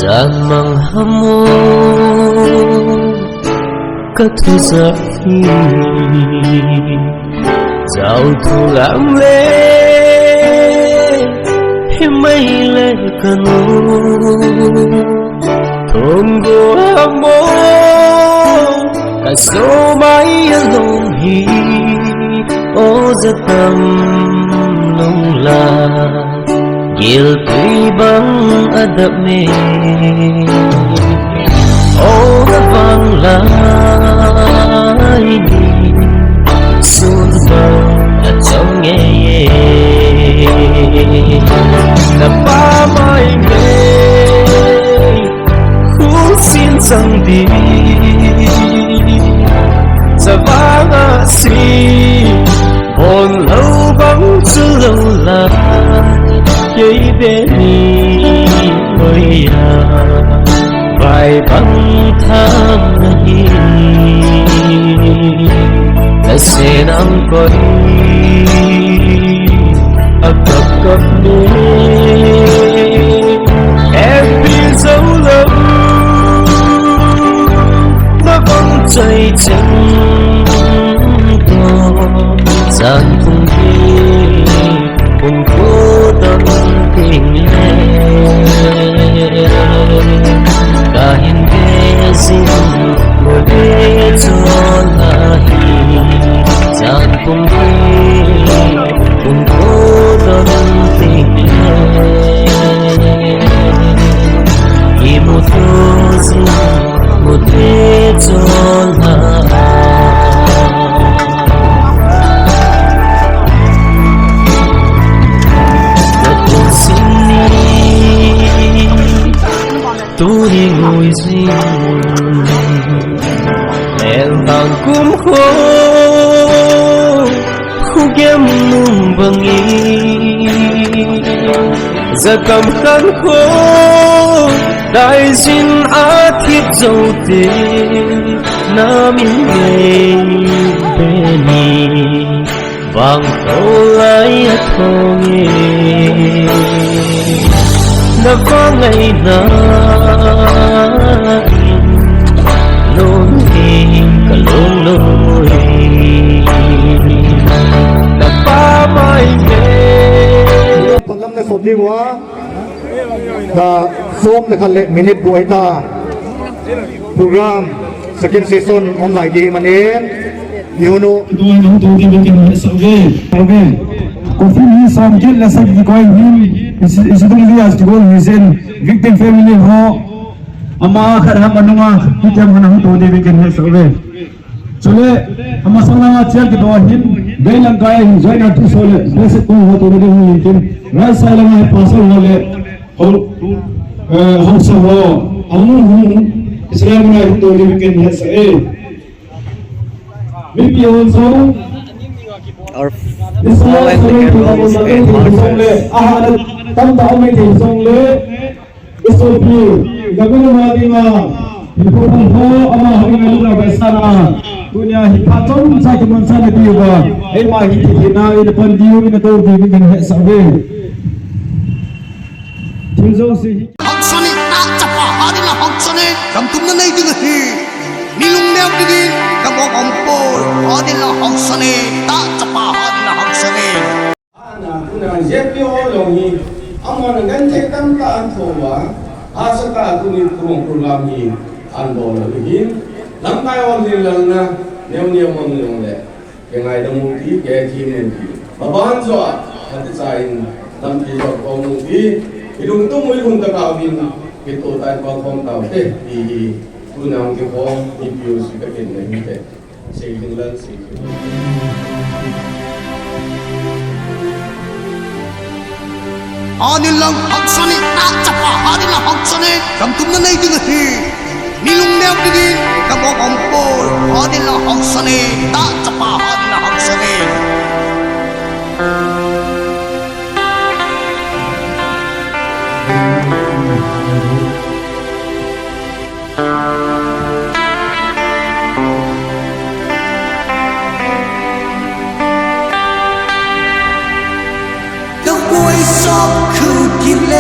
Giang mang hamu cất thu giấc dạo thu lãng lê mây lê canu thôn của hamu cả số mãi lòng hi ô giấc tâm nông la Gil tuy băng adab me ô vang lại đi xuân băng ở trong nghe là ba mai mê khúc xin rằng đi giờ vang xì hồn lâu vắng chưa lâu lại dây bên đi ơi à vài băng tham này đã sẽ nắng coi ấp cập đi em bị dấu lắm nó vẫn chạy chân còn gian cùng đi cùng cố tâm tình lệ cả hình ghé riêng một đế cho lại gian cùng đi cùng cố tâm tình lệ khi một phố riêng một đế cho lại tôi đi ngồi riêng đèn vàng cũng khô khúc em nung bằng ý giờ cầm khăn khô đại xin á thiết dấu tiền nam in ngày bên vàng khâu lại thô nghe đã có ngày nào luôn hình cả luôn lối đã ba mai về phần năm này sốt đi quá đã xóm để khai lệ minute buổi ta program second season online đi mà nên nhiều nô tôi nóng tôi đi bên kia sợ ghê có phim như xong chết là sao coi như is don't lias to go reason victim family ho ama khara manunga hitam hana to de weekend he sobe chole ama sangla chel ki do hin dei Lamka hin join at sole bese to ho to de hin tin right side ma pasal hole ho so ho amu Islam na to de weekend he se maybe also or small tâm tạo mấy thành sông lệ SOP gabung mati ma ibu pun ama hari ngalu na besana punya hipaton sa keman sa na diwa ai ma hitina ina pandiu ina to di kan he sabe Kuki-Zo si Hoksone ta chapa hari na hoksone kam tumna nei ding hi nilung neo digin kam ompol hari na hoksone ta chapa hari na hoksone ana kuna jepi olongi amon gante kam ta anthowa asata kuni kurung kurlami andol begin lamkai on dilna new mon le kengai damu ti ke ji men ti baban zo hat chain lam ti zo ko mu ti ilung tu mui hun ta ka bin pito tai ko khom ta te ti kunang ke ko ni piu su ka ken nei te sei ding lan sei Ani lang hoksone ta chapa hari na hoksone kam tumna nei ding hi nilung neo digin kam ompol hari na hoksone ta chapa hari na hoksone Kuki-Zo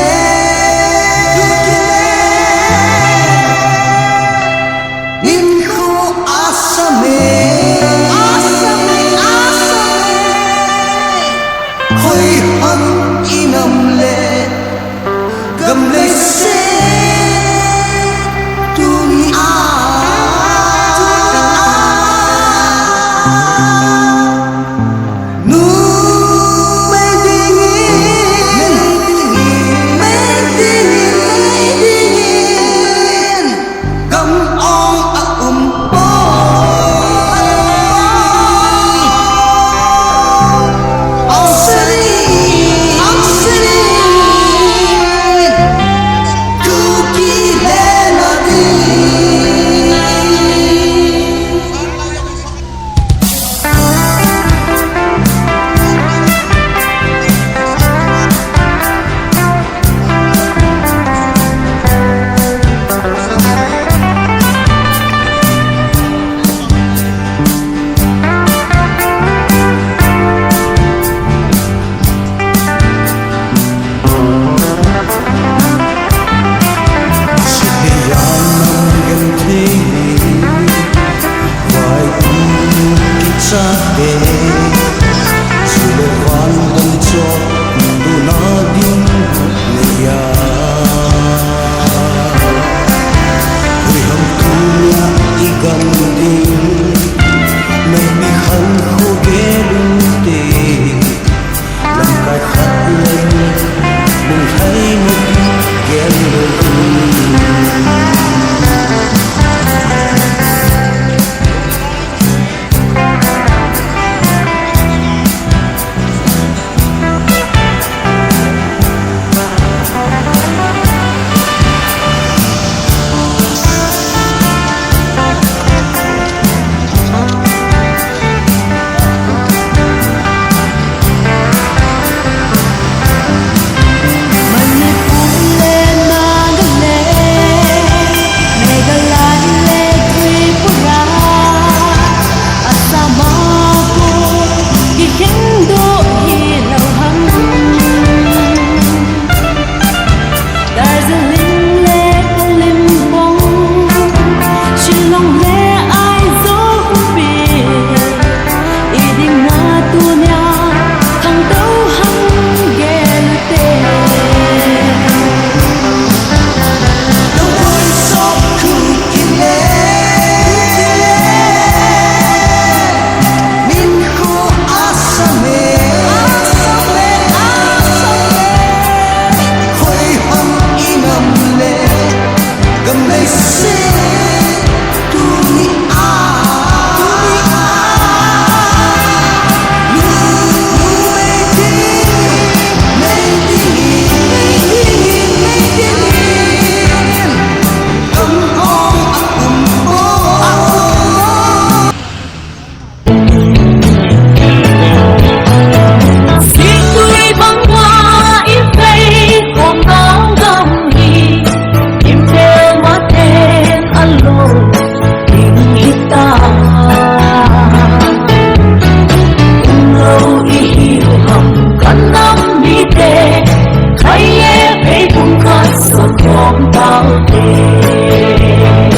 bóng bao đêm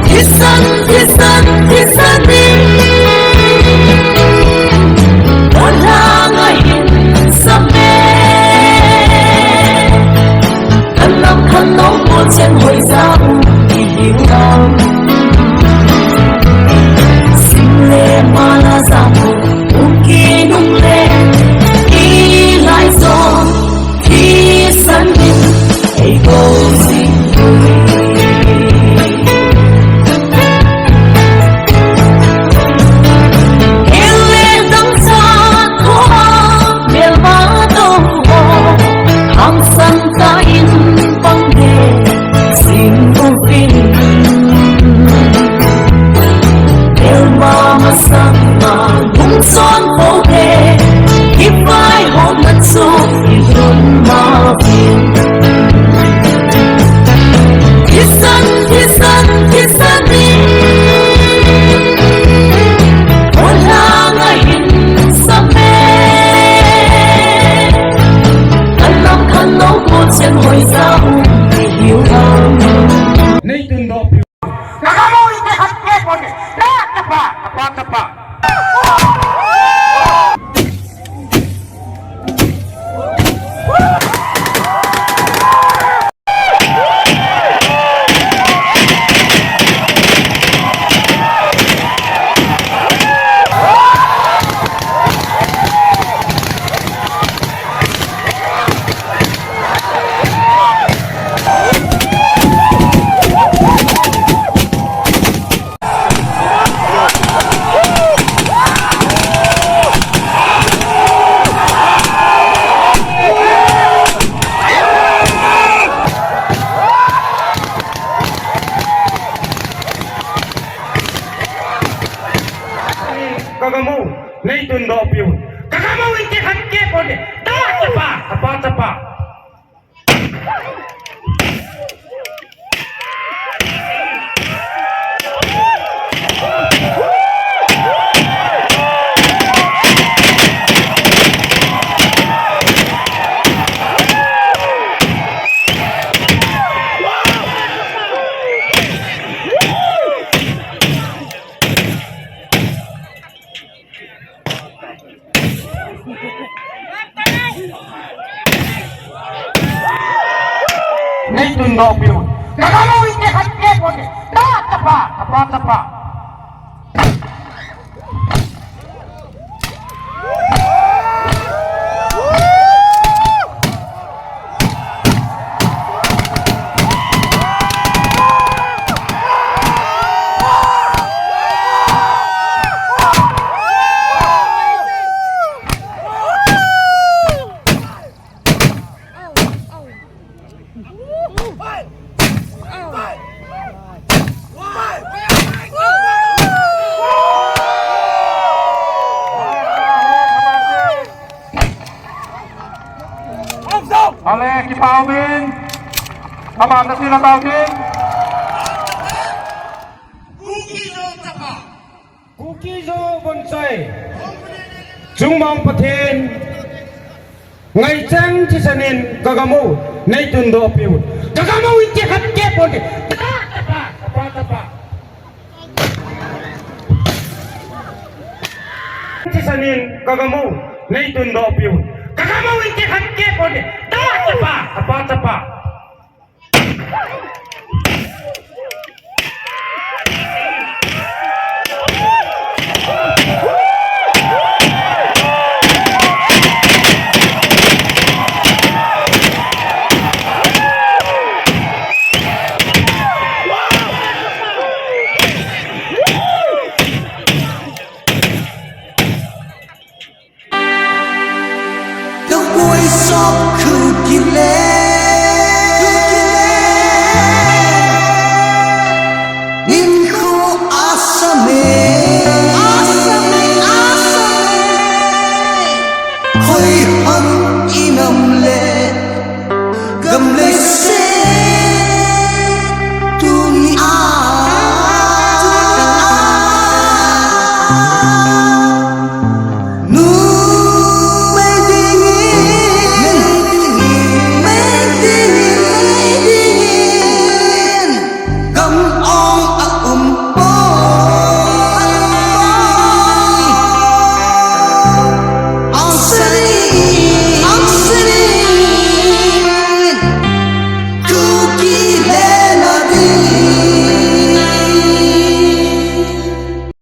thiết sân đi con la ngày sắp mê khăn nóng một trên hồi giao thì hiểu lòng sinh lệ mà là giao Kuki nung lên đi lại gió khi sân đi hãy cầu xin ang santain pangge singupin elma masama bungson poke ipay homatsu idun mapin kisan ni wala ngayon sa nấu một trên hồi giao thì hiểu lòng Nay từng độ biểu Nagamoy ke hatke pone tapa Kagamu nay từng độ biểu Kagamu ke hatke pone tapa Nay từng độ biểu Kagamu ke hatke pone tapa Ale kipawin Aman na sila tawin Kuki-Zo War Cemetery Trung mong patin Ngày chăng chỉ sanin Kagamu nay từng độ biểu Kagamu inte hatke pone tapa chỉ sanin Kagamu nay từng độ biểu Kagamu inte hatke pone tapa